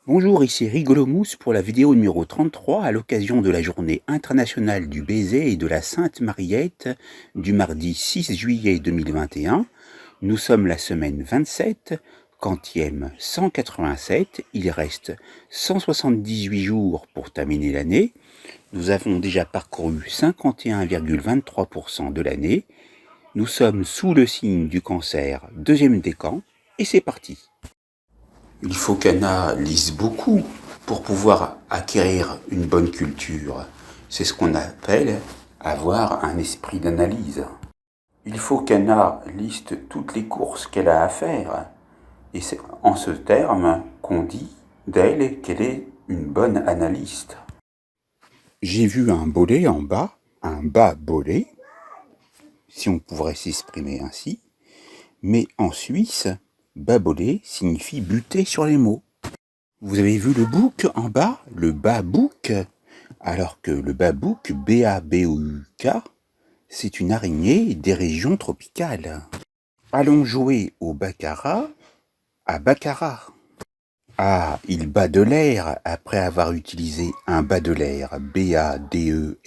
Bonjour, ici Rigolo Mousse pour la vidéo numéro 33 à l'occasion de la journée internationale du baiser et de la Sainte Mariette du mardi 6 juillet 2021. Nous sommes la semaine 27, quantième 187, il reste 178 jours pour terminer l'année. Nous avons déjà parcouru 51,23% de l'année. Nous sommes sous le signe du Cancer, deuxième décan, et c'est parti. Il faut qu'Anna lise beaucoup pour pouvoir acquérir une bonne culture. C'est ce qu'on appelle avoir un esprit d'analyse. Il faut qu'Anna liste toutes les courses qu'elle a à faire. Et c'est en ce terme qu'on dit d'elle qu'elle est une bonne analyste. J'ai vu un bolet en bas, un bas bolet, si on pourrait s'exprimer ainsi. Mais en Suisse, baboler signifie buter sur les mots. Vous avez vu le bouc en bas, le babouk, alors que le babouk, B-A-B-O-U-K, c'est une araignée des régions tropicales. Allons jouer au baccarat à baccarat. Ah, il bat de l'air après avoir utilisé un bas de l'air, B-A-D-E-L-A-I-R-E,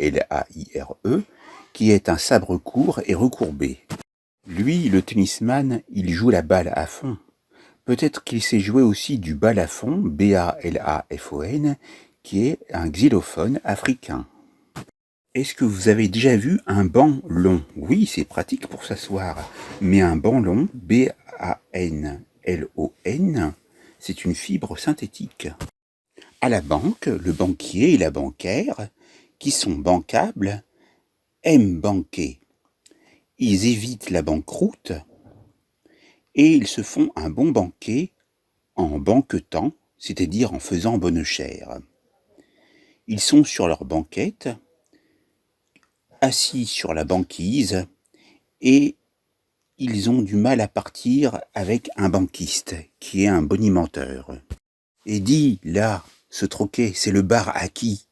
qui est un sabre court et recourbé. Lui, le tennisman, il joue la balle à fond. Peut-être qu'il sait jouer aussi du balafon, B-A-L-A-F-O-N, qui est un xylophone africain. Est-ce que vous avez déjà vu un banc long? Oui, c'est pratique pour s'asseoir, mais un banc long, B-A-N-L-O-N, c'est une fibre synthétique. À la banque, le banquier et la bancaire, qui sont bancables, aiment banquer. Ils évitent la banqueroute et ils se font un bon banquet en banquetant, c'est-à-dire en faisant bonne chère. Ils sont sur leur banquette, assis sur la banquise, et ils ont du mal à partir avec un banquiste, qui est un bonimenteur. Et dit, là, ce troquet, c'est le bar à qui?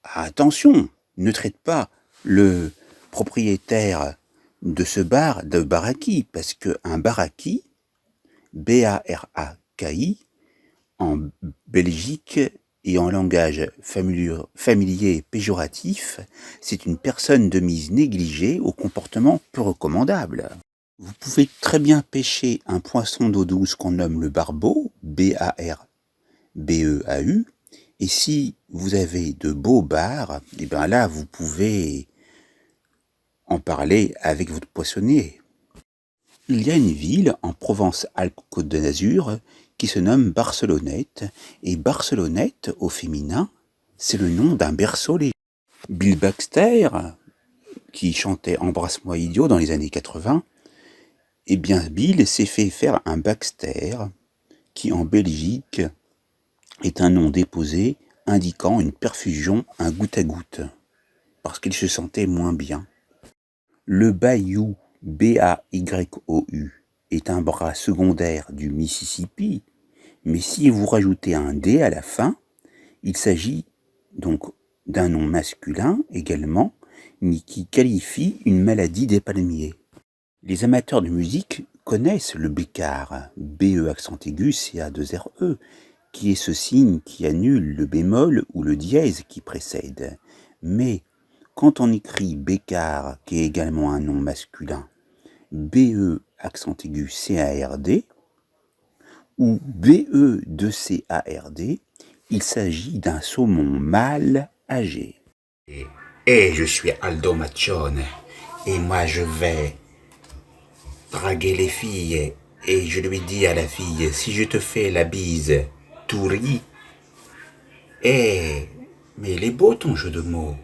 Attention, ne traite pas le propriétaire de ce bar de baraki, parce qu'un baraki, B-A-R-A-K-I, en Belgique et en langage familier et péjoratif, c'est une personne de mise négligée au comportement peu recommandable. Vous pouvez très bien pêcher un poisson d'eau douce qu'on nomme le barbeau, B-A-R-B-E-A-U, et si vous avez de beaux bars, et bien là vous pouvez en parler avec votre poissonnier. Il y a une ville en Provence-Alpes-Côte d'Azur qui se nomme Barcelonnette, et Barcelonnette, au féminin, c'est le nom d'un berceau léger. Bill Baxter, qui chantait Embrasse-moi idiot dans les années 80, eh bien Bill s'est fait faire un Baxter, qui en Belgique est un nom déposé indiquant une perfusion, un goutte à goutte, parce qu'il se sentait moins bien. Le Bayou, B-A-Y-O-U, est un bras secondaire du Mississippi, mais si vous rajoutez un D à la fin, il s'agit donc d'un nom masculin également, mais qui qualifie une maladie des palmiers. Les amateurs de musique connaissent le bécard, B-E accent aigu C-A-2-R-E, qui est ce signe qui annule le bémol ou le dièse qui précède. Mais quand on écrit bécard, qui est également un nom masculin, B-E accent aigu C-A-R-D, ou BE2CARD, il s'agit d'un saumon mâle âgé. Et je suis Aldo Machone, et moi je vais draguer les filles, et je lui dis à la fille, si je te fais la bise, tu ris. Mais il est beau ton jeu de mots,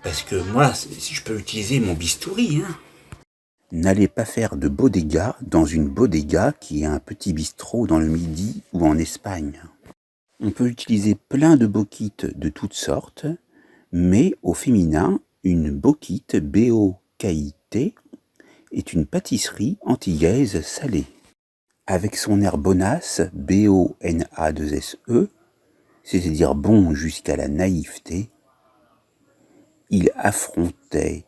parce que moi, si je peux utiliser mon bistouri, hein. N'allez pas faire de bodega dans une bodega qui est un petit bistrot dans le Midi ou en Espagne. On peut utiliser plein de boquites de toutes sortes, mais au féminin, une boquite, B-O-K-I-T, est une pâtisserie antillaise salée. Avec son air bonasse, B-O-N-A-2-S-E, c'est-à-dire bon jusqu'à la naïveté, il affrontait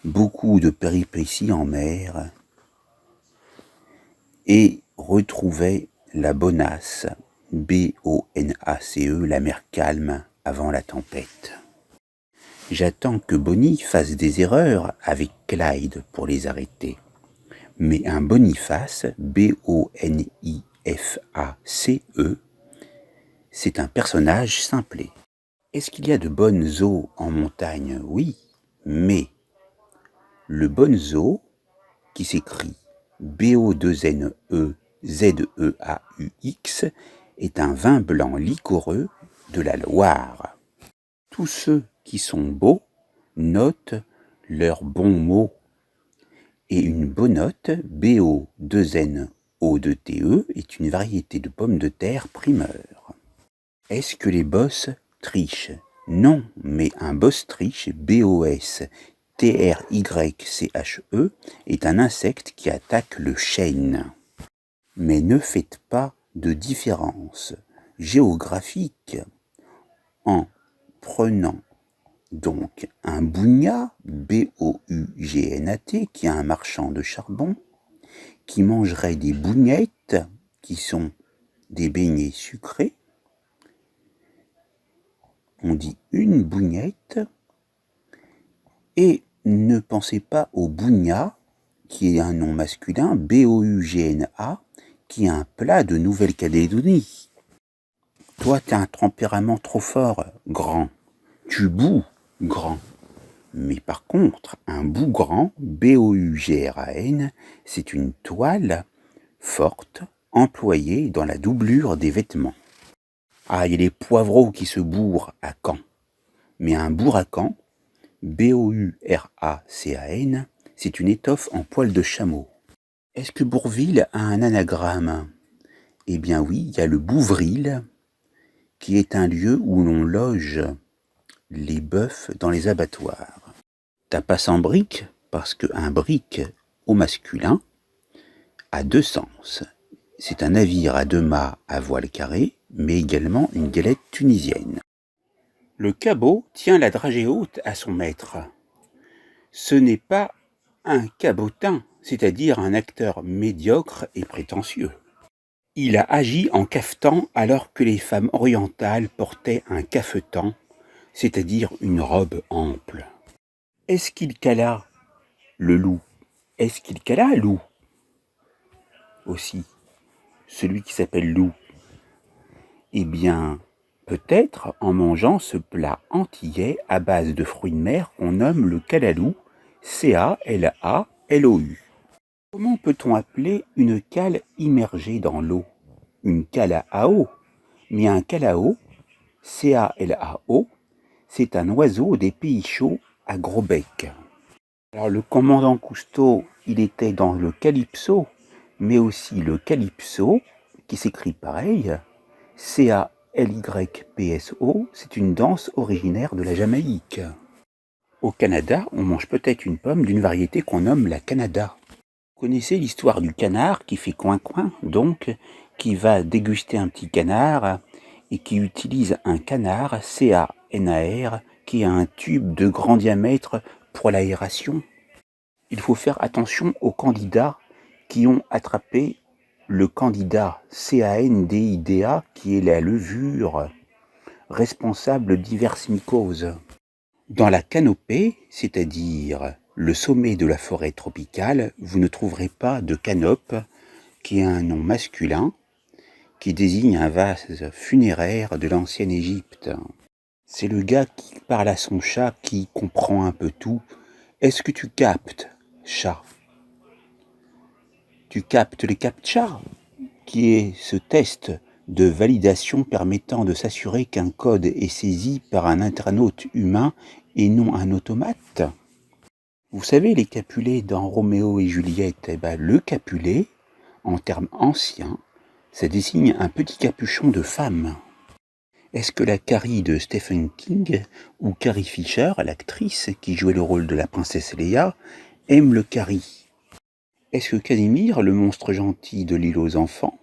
beaucoup de péripéties en mer et retrouvait la bonace, B-O-N-A-C-E, la mer calme avant la tempête. J'attends que Bonnie fasse des erreurs avec Clyde pour les arrêter. Mais un Boniface, B-O-N-I-F-A-C-E, c'est un personnage simplé. Est-ce qu'il y a de bonnes eaux en montagne? Oui, mais le Bonzo, qui s'écrit B-O-2-N-E-Z-E-A-U-X, est un vin blanc liquoreux de la Loire. Tous ceux qui sont beaux notent leurs bons mots. Et une bonote, B-O-2-N-O-2-T-E, est une variété de pommes de terre primeur. Est-ce que les bosses trichent? Non, mais un bossetriche, B-O-S-T-R-Y-C-H-E, est un insecte qui attaque le chêne. Mais ne faites pas de différence géographique en prenant donc un bougnat, B-O-U-G-N-A-T, qui est un marchand de charbon, qui mangerait des bougnettes, qui sont des beignets sucrés. On dit une bougnette. Et ne pensez pas au bougna, qui est un nom masculin, B-O-U-G-N-A, qui est un plat de Nouvelle-Calédonie. Toi, tu as un tempérament trop fort, grand. Tu boues, grand. Mais par contre, un bougran, B-O-U-G-R-A-N, c'est une toile forte, employée dans la doublure des vêtements. Ah, il y a les poivreaux qui se bourrent à Caen. Mais un bourracan, B-O-U-R-A-C-A-N, c'est une étoffe en poil de chameau. Est-ce que Bourvil a un anagramme? Eh bien oui, il y a le Bouvril, qui est un lieu où l'on loge les bœufs dans les abattoirs. T'as pas sans brique, parce qu'un brick au masculin a deux sens. C'est un navire à deux mâts à voile carré, mais également une galette tunisienne. Le cabot tient la dragée haute à son maître. Ce n'est pas un cabotin, c'est-à-dire un acteur médiocre et prétentieux. Il a agi en cafetan alors que les femmes orientales portaient un cafetan, c'est-à-dire une robe ample. Est-ce qu'il cala le loup? Est-ce qu'il cala loup? Aussi, celui qui s'appelle loup. Eh bien, peut-être en mangeant ce plat antillais à base de fruits de mer qu'on nomme le calalou, C-A-L-A-L-O-U. Comment peut-on appeler une cale immergée dans l'eau? Une cale à eau. Mais un calao, C-A-L-A-O, c'est un oiseau des pays chauds à gros bec. Alors le commandant Cousteau, il était dans le calypso, mais aussi le calypso, qui s'écrit pareil, C-A-L-Y-P-S-O, c'est une danse originaire de la Jamaïque. Au Canada, on mange peut-être une pomme d'une variété qu'on nomme la Canada. Vous connaissez l'histoire du canard qui fait coin-coin, donc, qui va déguster un petit canard et qui utilise un canard, C-A-N-A-R, qui a un tube de grand diamètre pour l'aération. Il faut faire attention aux candidats qui ont attrapé le candidat C-A-N-D-I-D-A, qui est la levure responsable de diverses mycoses. Dans la canopée, c'est-à-dire le sommet de la forêt tropicale, vous ne trouverez pas de canope, qui est un nom masculin, qui désigne un vase funéraire de l'ancienne Égypte. C'est le gars qui parle à son chat, qui comprend un peu tout. Est-ce que tu captes, chat? Tu captes les captcha, qui est ce test de validation permettant de s'assurer qu'un code est saisi par un internaute humain et non un automate. Vous savez, les Capulets dans Roméo et Juliette, eh ben, le Capulet, en termes anciens, ça désigne un petit capuchon de femme. Est-ce que la Carrie de Stephen King ou Carrie Fisher, l'actrice qui jouait le rôle de la princesse Leia, aime le Carrie? Est-ce que Casimir, le monstre gentil de l'île aux enfants,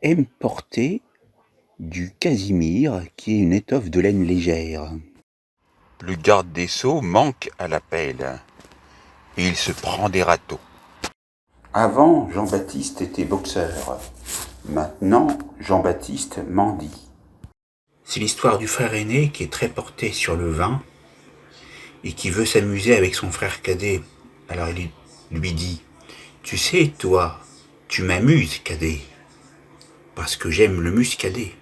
aime porter du casimir, qui est une étoffe de laine légère? Le garde des Sceaux manque à l'appel, et il se prend des râteaux. Avant, Jean-Baptiste était boxeur. Maintenant, Jean-Baptiste mendie. C'est l'histoire du frère aîné qui est très porté sur le vin et qui veut s'amuser avec son frère cadet. Alors il lui dit, tu sais, toi, tu m'amuses, cadet, parce que j'aime le muscadet.